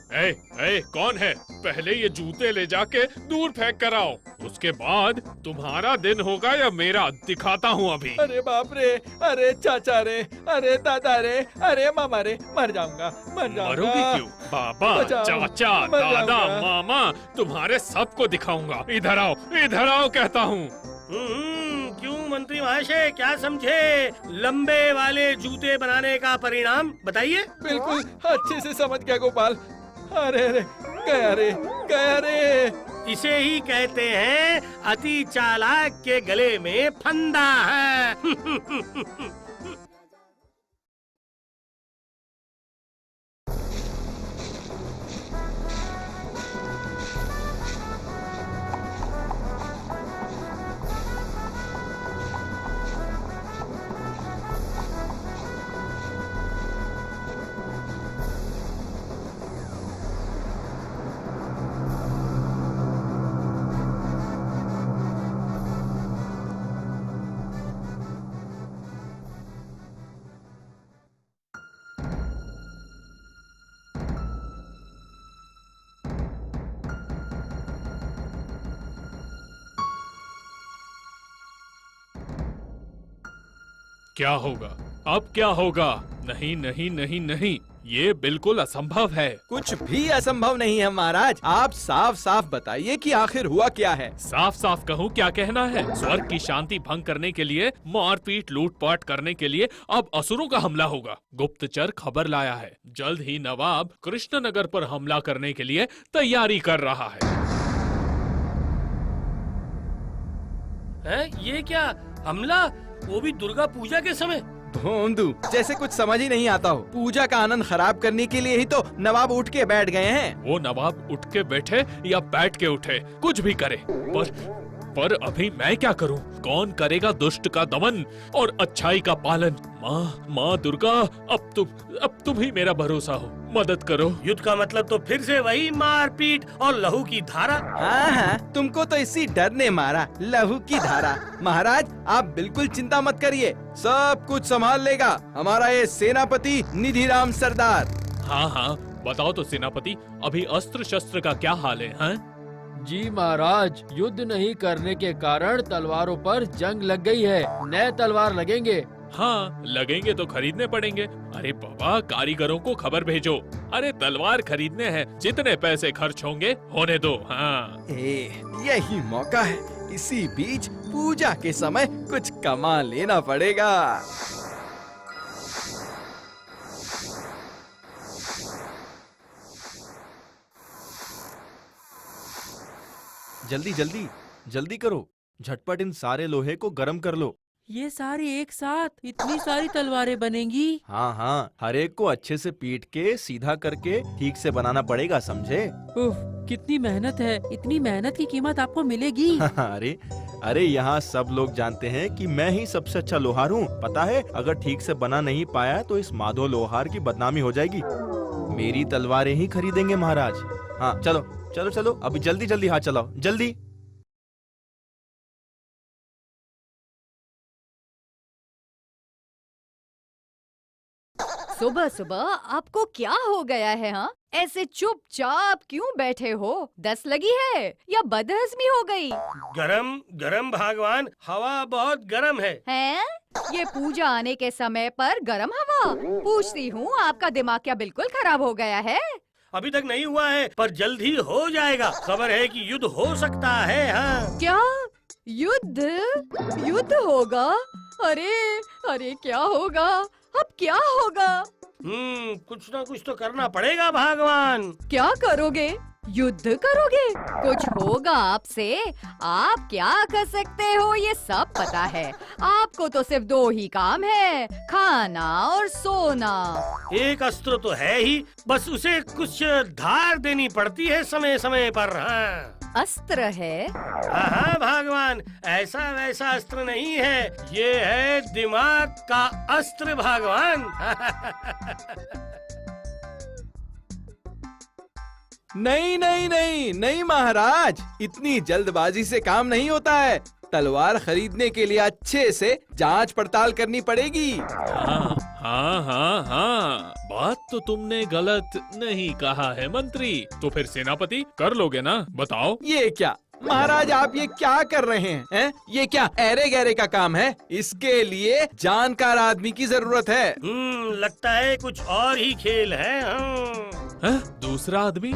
कौन है? पहले ये जूते ले जाके दूर फेंक कर आओ, उसके बाद तुम्हारा दिन होगा या मेरा, दिखाता हूँ अभी। अरे बाप रे, अरे चाचा रे, अरे दादा रे, अरे मामा रे, मर जाऊंगा। मरोगे क्यों? बाबा, चाचा, दादा, मामा, तुम्हारे सबको दिखाऊंगा। इधर आओ कहता हूँ। क्यों मंत्री महाशय, क्या समझे लंबे वाले जूते बनाने का परिणाम बताइए? बिल्कुल अच्छे से समझ गया गोपाल। अरे गया रे। इसे ही कहते हैं अति चालाक के गले में फंदा है। क्या होगा? अब क्या होगा? नहीं नहीं नहीं नहीं, ये बिल्कुल असंभव है। कुछ भी असंभव नहीं है महाराज। आप साफ साफ बताइए कि आखिर हुआ क्या है। साफ साफ कहूँ, क्या कहना है? स्वर्ग की शांति भंग करने के लिए, मारपीट लूटपाट करने के लिए अब असुरों का हमला होगा। गुप्तचर खबर लाया है, जल्द ही नवाब कृष्णनगर पर हमला करने के लिए तैयारी कर रहा है। ये क्या हमला? वो भी दुर्गा पूजा के समय? भोंदू, जैसे कुछ समझ ही नहीं आता हो। पूजा का आनंद खराब करने के लिए ही तो नवाब उठ के बैठ गए हैं। वो नवाब उठ के बैठे या बैठ के उठे, कुछ भी करे, पर अभी मैं क्या करूं? कौन करेगा दुष्ट का दमन और अच्छाई का पालन? माँ दुर्गा, अब तुम ही मेरा भरोसा हो, मदद करो। युद्ध का मतलब तो फिर से वही मारपीट और लहू की धारा। हाँ, तुमको तो इसी डर ने मारा, लहू की धारा। महाराज, आप बिल्कुल चिंता मत करिए, सब कुछ संभाल लेगा हमारा ये सेनापति निधिराम सरदार। हाँ, बताओ तो सेनापति, अभी अस्त्र शस्त्र का क्या हाल है? हाँ? जी महाराज, युद्ध नहीं करने के कारण तलवारों पर जंग लग गई है। नए तलवार लगेंगे। हाँ, लगेंगे तो खरीदने पड़ेंगे। अरे बाबा, कारीगरों को खबर भेजो। अरे तलवार खरीदने हैं, जितने पैसे खर्च होंगे होने दो। हाँ, यही मौका है, इसी बीच पूजा के समय कुछ कमा लेना पड़ेगा। जल्दी जल्दी जल्दी करो, झटपट इन सारे लोहे को गर्म कर लो। ये सारी एक साथ इतनी सारी तलवारें बनेंगी? हाँ, हर एक को अच्छे से पीट के सीधा करके ठीक से बनाना पड़ेगा, समझे? उफ, कितनी मेहनत है। इतनी मेहनत की कीमत आपको मिलेगी। अरे यहाँ सब लोग जानते हैं कि मैं ही सबसे अच्छा लोहार हूँ। पता है, अगर ठीक से बना नहीं पाया तो इस माधो लोहार की बदनामी हो जाएगी। मेरी तलवारें ही खरीदेंगे महाराज। हाँ, चलो चलो चलो, अभी जल्दी जल्दी हाथ चलाओ, जल्दी। सुबह सुबह आपको क्या हो गया है? हाँ, ऐसे चुपचाप क्यों बैठे हो? दस लगी है या बदहजमी हो गई? गरम भगवान, हवा बहुत गरम है। हैं? ये पूजा आने के समय पर गरम हवा? पूछती हूँ, आपका दिमाग क्या बिल्कुल खराब हो गया है? अभी तक नहीं हुआ है, पर जल्द ही हो जाएगा। खबर है कि युद्ध हो सकता है। हाँ। क्या युद्ध होगा? अरे क्या होगा? अब क्या होगा? कुछ ना कुछ तो करना पड़ेगा भगवान। क्या करोगे? युद्ध करोगे? कुछ होगा आपसे? आप क्या कर सकते हो ये सब पता है। आपको तो सिर्फ दो ही काम है, खाना और सोना। एक अस्त्र तो है ही, बस उसे कुछ धार देनी पड़ती है समय समय पर। हाँ। अस्त्र है? हाँ भगवान, ऐसा वैसा अस्त्र नहीं है, ये है दिमाग का अस्त्र भगवान। नहीं महाराज, इतनी जल्दबाजी से काम नहीं होता है। तलवार खरीदने के लिए अच्छे से जांच पड़ताल करनी पड़ेगी। हाँ, बात तो तुमने गलत नहीं कहा है मंत्री। तो फिर सेनापति, कर लोगे ना? बताओ। ये क्या महाराज, आप ये क्या कर रहे हैं? ये क्या ऐरे गहरे का काम है? इसके लिए जानकार आदमी की जरूरत है। लगता है कुछ और ही खेल है। दूसरा आदमी?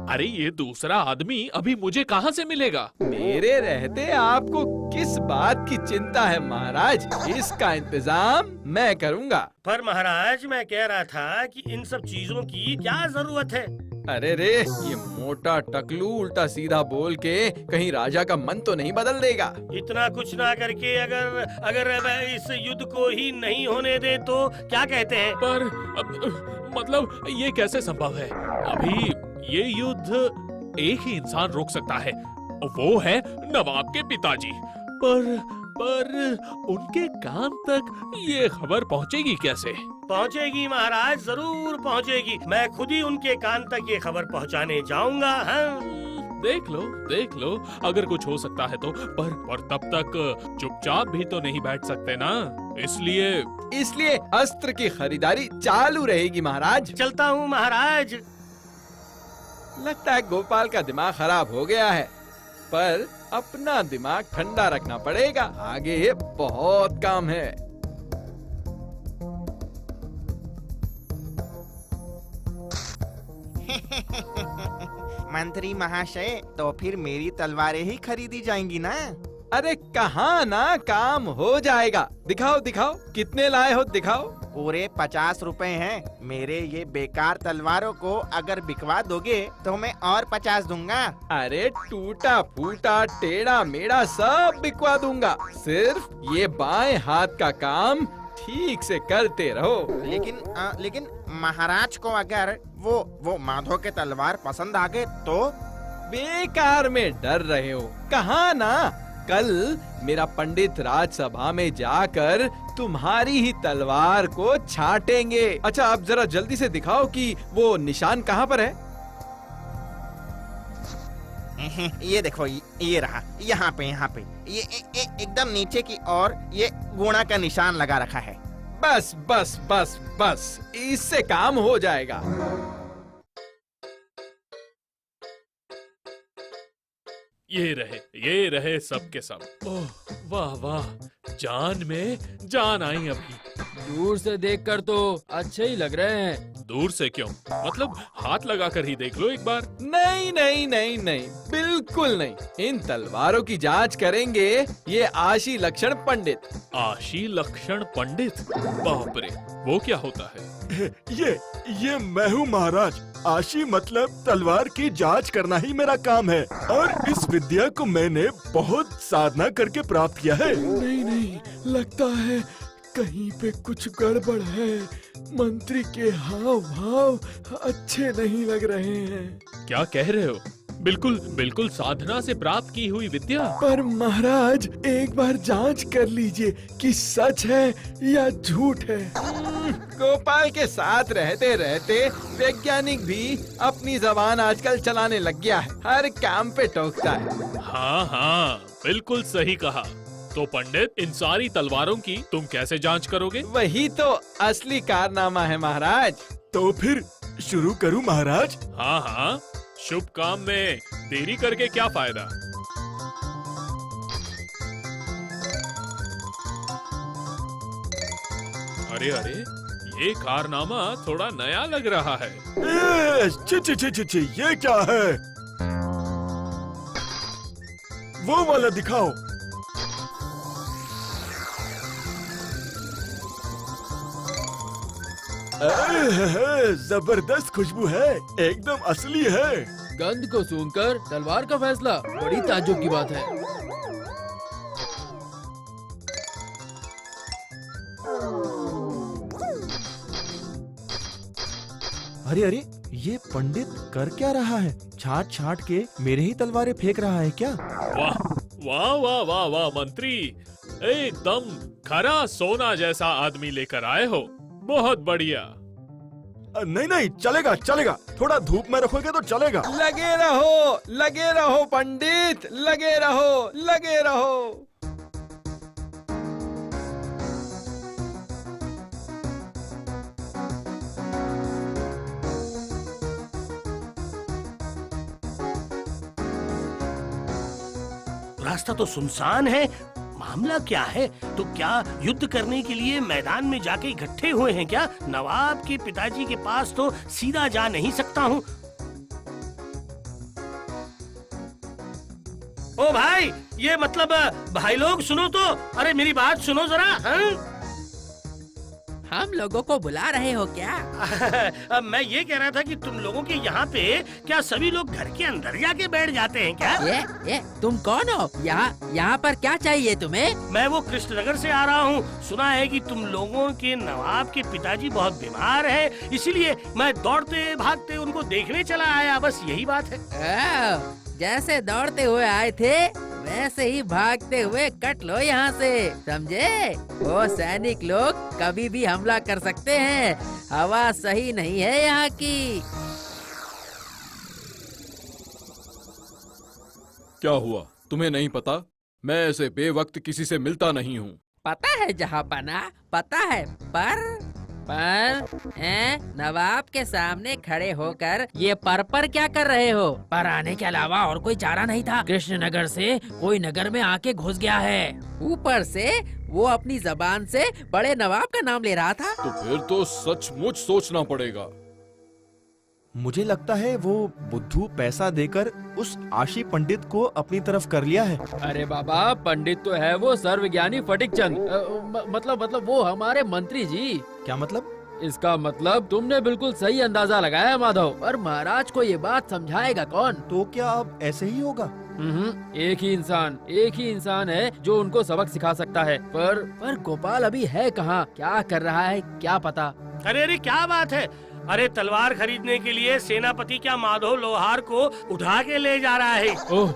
अरे ये दूसरा आदमी अभी मुझे कहाँ से मिलेगा? मेरे रहते आपको किस बात की चिंता है महाराज? इसका इंतजाम मैं करूँगा। पर महाराज, मैं कह रहा था कि इन सब चीजों की क्या जरूरत है? अरे रे, ये मोटा टकलू उल्टा सीधा बोल के कहीं राजा का मन तो नहीं बदल देगा? इतना कुछ ना करके अगर इस युद्ध को ही नहीं होने दे तो क्या कहते हैं? पर मतलब ये कैसे संभव है? अभी ये युद्ध एक ही इंसान रोक सकता है, वो है नवाब के पिताजी। पर उनके कान तक ये खबर पहुंचेगी कैसे? पहुंचेगी महाराज, जरूर पहुंचेगी। मैं खुद ही उनके कान तक ये खबर पहुंचाने जाऊंगा। हाँ? देख लो, अगर कुछ हो सकता है तो। पर तब तक चुपचाप भी तो नहीं बैठ सकते ना, इसलिए अस्त्र की खरीदारी चालू रहेगी महाराज। चलता हूँ महाराज। लगता है गोपाल का दिमाग खराब हो गया है, पर अपना दिमाग ठंडा रखना पड़ेगा, आगे बहुत काम है। मंत्री महाशय, तो फिर मेरी तलवारें ही खरीदी जाएंगी ना? अरे कहाँ ना, काम हो जाएगा। दिखाओ दिखाओ, कितने लाए हो दिखाओ। पूरे 50 रुपए हैं। मेरे ये बेकार तलवारों को अगर बिकवा दोगे तो मैं और 50 दूंगा। अरे टूटा फूटा टेढ़ा मेढ़ा सब बिकवा दूंगा, सिर्फ ये बाएं हाथ का काम ठीक से करते रहो। लेकिन महाराज को अगर वो माधो के तलवार पसंद आ गए तो? बेकार में डर रहे हो। कहाँ ना, कल मेरा पंडित राजसभा में जाकर तुम्हारी ही तलवार को छाटेंगे। अच्छा, अब जरा जल्दी से दिखाओ कि वो निशान कहाँ पर है। ये देखो, ये रहा, यहाँ पे ये एकदम नीचे की ओर ये गुणा का निशान लगा रखा है। बस बस बस बस, इससे काम हो जाएगा। ये रहे सब के सब। ओह वाह वाह, जान में जान आई अभी। दूर से देखकर तो अच्छे ही लग रहे हैं। दूर से क्यों? मतलब हाथ लगाकर ही देख लो एक बार। नहीं नहीं नहीं नहीं, बिल्कुल नहीं। इन तलवारों की जांच करेंगे ये आशी लक्षण पंडित। आशी लक्षण पंडित? बाप रे, वो क्या होता है? ये मैं हूँ महाराज। आशी मतलब तलवार की जांच करना ही मेरा काम है, और इस विद्या को मैंने बहुत साधना करके प्राप्त किया है। नहीं, लगता है कहीं पे कुछ गड़बड़ है। मंत्री के हाव भाव अच्छे नहीं लग रहे हैं। क्या कह रहे हो? बिल्कुल साधना से प्राप्त की हुई विद्या। पर महाराज, एक बार जांच कर लीजिए कि सच है या झूठ है। गोपाल के साथ रहते रहते वैज्ञानिक भी अपनी जबान आजकल चलाने लग गया है, हर काम पे टोकता है। हाँ, बिल्कुल सही कहा। तो पंडित, इन सारी तलवारों की तुम कैसे जांच करोगे? वही तो असली कारनामा है महाराज। तो फिर शुरू करूं महाराज? हाँ, शुभ काम में देरी करके क्या फायदा। अरे ये कारनामा थोड़ा नया लग रहा है। ची, ये क्या है? वो वाला दिखाओ। जबरदस्त खुशबू है, एकदम असली है। गंध को सूंघकर तलवार का फैसला, बड़ी ताज्जुब की बात है। अरे, ये पंडित कर क्या रहा है? छाट छाट के मेरे ही तलवारें फेंक रहा है क्या? वाह वाह वाह वाह मंत्री, एकदम खरा सोना जैसा आदमी लेकर आए हो। बहुत बढ़िया। नहीं, चलेगा। थोड़ा धूप में रखोगे तो चलेगा। लगे रहो पंडित, लगे रहो। रास्ता तो सुनसान है, मामला क्या है? तो क्या युद्ध करने के लिए मैदान में जाके इकट्ठे हुए हैं क्या? नवाब के पिताजी के पास तो सीधा जा नहीं सकता हूँ। ओ भाई, ये मतलब भाई लोग सुनो तो, अरे मेरी बात सुनो जरा। हम लोगों को बुला रहे हो क्या? अब मैं ये कह रहा था कि तुम लोगों के यहाँ पे क्या सभी लोग घर के अंदर जाके बैठ जाते हैं क्या? ये तुम कौन हो? यहाँ पर क्या चाहिए तुम्हें? मैं वो कृष्णनगर से आ रहा हूँ। सुना है कि तुम लोगों के नवाब के पिताजी बहुत बीमार है, इसीलिए मैं दौड़ते भागते उनको देखने चला आया, बस यही बात है। जैसे दौड़ते हुए आए थे वैसे ही भागते हुए कट लो यहाँ से, समझे? वो सैनिक लोग कभी भी हमला कर सकते हैं, हवा सही नहीं है यहाँ की। क्या हुआ, तुम्हें नहीं पता? मैं ऐसे बेवक्त किसी से मिलता नहीं हूँ। पता है जहाँपना, पता है, पर नवाब के सामने खड़े होकर ये पर क्या कर रहे हो? पर आने के अलावा और कोई चारा नहीं था। कृष्णनगर से कोई नगर में आके घुस गया है। ऊपर से वो अपनी जबान से बड़े नवाब का नाम ले रहा था। तो फिर तो सचमुच सोचना पड़ेगा। मुझे लगता है वो बुद्धू पैसा देकर उस आशी पंडित को अपनी तरफ कर लिया है। अरे बाबा, पंडित तो है वो सर्वज्ञानी फटिक चंद। मतलब वो हमारे मंत्री जी। क्या मतलब? इसका मतलब तुमने बिल्कुल सही अंदाजा लगाया माधव। पर महाराज को ये बात समझाएगा कौन? तो क्या अब ऐसे ही होगा? एक ही इंसान है जो उनको सबक सिखा सकता है। पर गोपाल अभी है कहाँ? क्या कर रहा है क्या पता? अरे अरे क्या बात है? अरे तलवार खरीदने के लिए सेनापति क्या माधव लोहार को उठा के ले जा रहा है। ओह,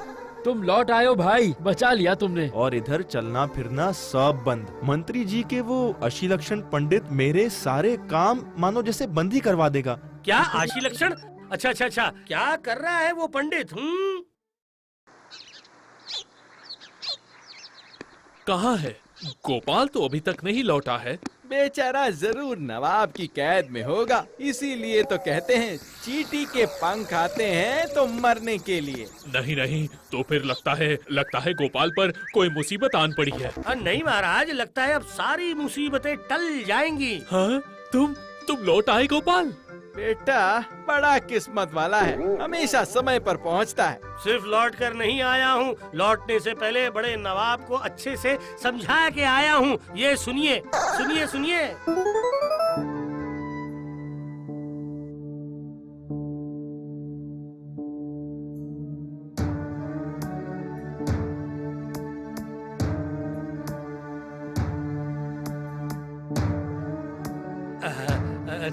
तुम लौट आए हो भाई, बचा लिया तुमने। और इधर चलना फिरना सब बंद। मंत्री जी के वो अशीलक्षण पंडित मेरे सारे काम मानो जैसे बंद ही करवा देगा। क्या आशीलक्षण? अच्छा, क्या कर रहा है वो पंडित? कहाँ है गोपाल? तो अभी तक नहीं लौटा है। बेचारा जरूर नवाब की कैद में होगा, इसीलिए तो कहते हैं चींटी के पंख आते हैं तो मरने के लिए। नहीं, तो फिर लगता है गोपाल पर कोई मुसीबत आन पड़ी है। नहीं महाराज, लगता है अब सारी मुसीबतें टल जाएंगी। हाँ, तुम लौट आए गोपाल? बेटा बड़ा किस्मत वाला है, हमेशा समय पर पहुंचता है। सिर्फ लौट कर नहीं आया हूँ, लौटने से पहले बड़े नवाब को अच्छे से समझा के आया हूँ। ये सुनिए।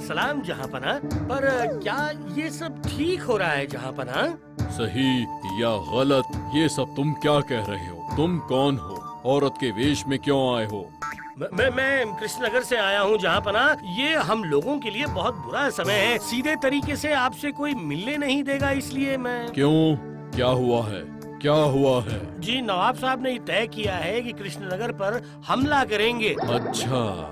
सलाम जहाँपना। पर क्या ये सब ठीक हो रहा है जहाँपना? सही या गलत, ये सब तुम क्या कह रहे हो? तुम कौन हो? औरत के वेश में क्यों आए हो? मैं कृष्णनगर से आया हूँ जहाँपना। ये हम लोगों के लिए बहुत बुरा समय है। सीधे तरीके से आपसे कोई मिलने नहीं देगा, इसलिए मैं। क्यों? क्या हुआ है? जी नवाब साहब ने तय किया है कि कृष्णनगर पर हमला करेंगे। अच्छा,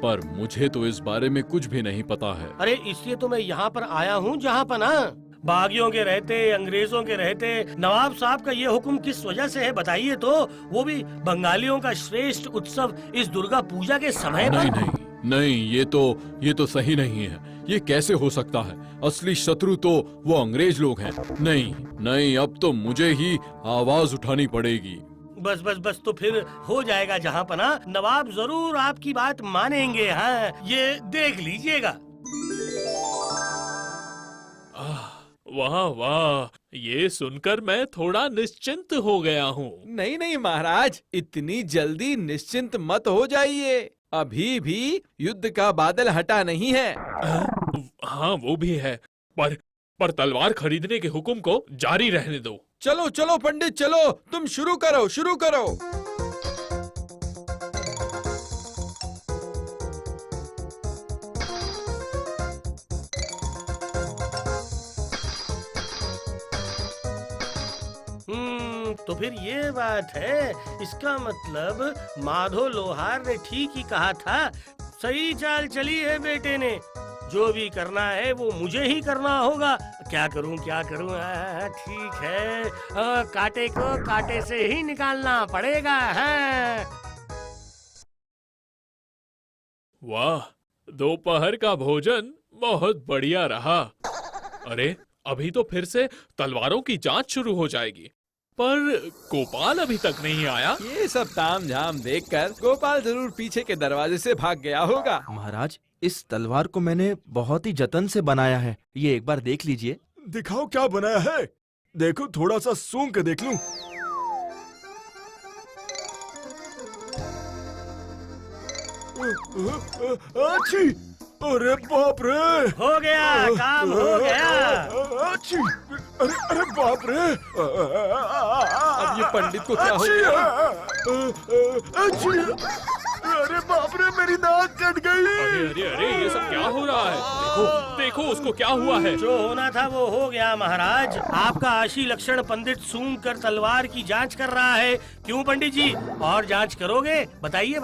पर मुझे तो इस बारे में कुछ भी नहीं पता है। अरे इसलिए तो मैं यहाँ पर आया हूँ जहाँपना। बागियों के रहते, अंग्रेजों के रहते नवाब साहब का ये हुक्म किस वजह से है बताइए तो? वो भी बंगालियों का श्रेष्ठ उत्सव इस दुर्गा पूजा के समय पर। नहीं, ये तो सही नहीं है। ये कैसे हो सकता है? असली शत्रु तो वो अंग्रेज लोग हैं। नहीं, अब तो मुझे ही आवाज उठानी पड़ेगी। बस तो फिर हो जाएगा जहाँपना। नवाब जरूर आपकी बात मानेंगे। हाँ, ये देख लीजिएगा। वाह, ये सुनकर मैं थोड़ा निश्चिंत हो गया हूँ। नहीं महाराज, इतनी जल्दी निश्चिंत मत हो जाइए। अभी भी युद्ध का बादल हटा नहीं है। हाँ वो भी है, पर तलवार खरीदने के हुक्म को जारी रहने दो। चलो पंडित चलो, तुम शुरू करो। तो फिर ये बात है। इसका मतलब माधव लोहार ने ठीक ही कहा था। सही चाल चली है बेटे ने। जो भी करना है वो मुझे ही करना होगा। क्या करूं? ठीक है, कांटे को कांटे से ही निकालना पड़ेगा। हाँ। वाह, दोपहर का भोजन बहुत बढ़िया रहा। अरे अभी तो फिर से तलवारों की जांच शुरू हो जाएगी, पर गोपाल अभी तक नहीं आया। ये सब तामझाम देखकर गोपाल जरूर पीछे के दरवाजे से भाग गया होगा। महाराज, इस तलवार को मैंने बहुत ही जतन से बनाया है। ये एक बार देख लीजिए। दिखाओ क्या बनाया है। देखो, थोड़ा सा सूंघ के देख लूं। अच्छी, अरे बाप रे, हो गया, काम हो गया। अच्छी, अरे बाप रे। अब ये पंडित को क्या हो गया? अरे बाप रे, मेरी नाक कट गई। अरे ये सब क्या हो रहा है? देखो उसको क्या हुआ है। जो होना था वो हो गया महाराज। आपका आशीलक्षण पंडित सूंघ कर तलवार की जांच कर रहा है। क्यों पंडित जी, और जांच करोगे? बताइए।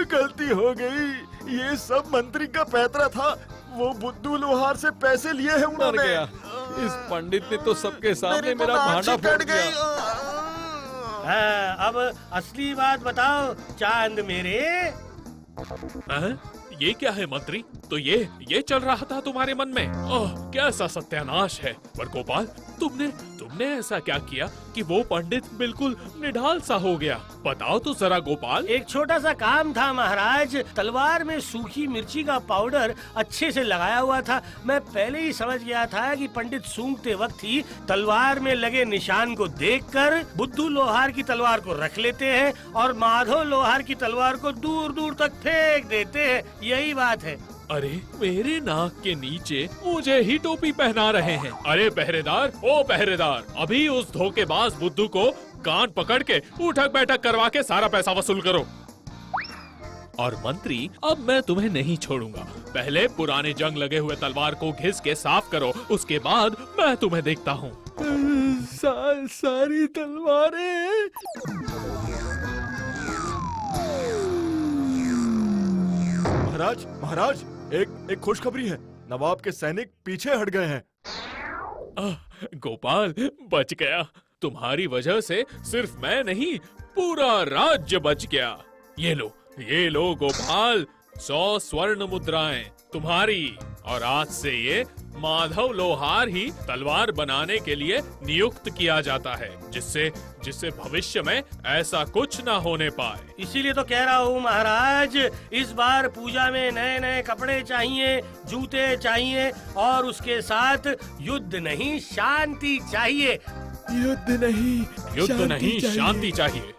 गलती हो गई। ये सब मंत्री का पैतरा था। वो बुद्धू लोहार से पैसे लिए हैं उन्होंने। इस पंडित ने तो सबके सामने मेरा भांडा फोड़ दिया। हाँ, अब असली बात बताओ चांद मेरे। ये क्या है मंत्री? तो ये चल रहा था तुम्हारे मन में? ओह, कैसा सत्यानाश है। पर गोपाल, तुमने ऐसा क्या किया कि वो पंडित बिल्कुल निढाल सा हो गया? बताओ तो जरा गोपाल। एक छोटा सा काम था महाराज। तलवार में सूखी मिर्ची का पाउडर अच्छे से लगाया हुआ था। मैं पहले ही समझ गया था कि पंडित सूंघते वक्त ही तलवार में लगे निशान को देखकर बुद्धू लोहार की तलवार को रख लेते हैं और माधव लोहार की तलवार को दूर दूर तक फेंक देते हैं। यही बात है। अरे, मेरे नाक के नीचे मुझे ही टोपी पहना रहे हैं। अरे पहरेदार, ओ पहरेदार, अभी उस धोखेबाज बुद्धू को कान पकड़ के उठक बैठक करवा के सारा पैसा वसूल करो। और मंत्री, अब मैं तुम्हें नहीं छोड़ूंगा। पहले पुराने जंग लगे हुए तलवार को घिस के साफ करो, उसके बाद मैं तुम्हें देखता हूँ। सारी तलवारें। महाराज, महाराज, एक खुशखबरी है। नवाब के सैनिक पीछे हट गए हैं। गोपाल, बच गया। तुम्हारी वजह से सिर्फ मैं नहीं, पूरा राज्य बच गया। ये लो गोपाल, 100 स्वर्ण मुद्राएं तुम्हारी। और आज से ये माधव लोहार ही तलवार बनाने के लिए नियुक्त किया जाता है, जिससे भविष्य में ऐसा कुछ ना होने पाए। इसीलिए तो कह रहा हूँ महाराज, इस बार पूजा में नए नए कपड़े चाहिए, जूते चाहिए और उसके साथ युद्ध नहीं शांति चाहिए। युद्ध नहीं शांति चाहिए।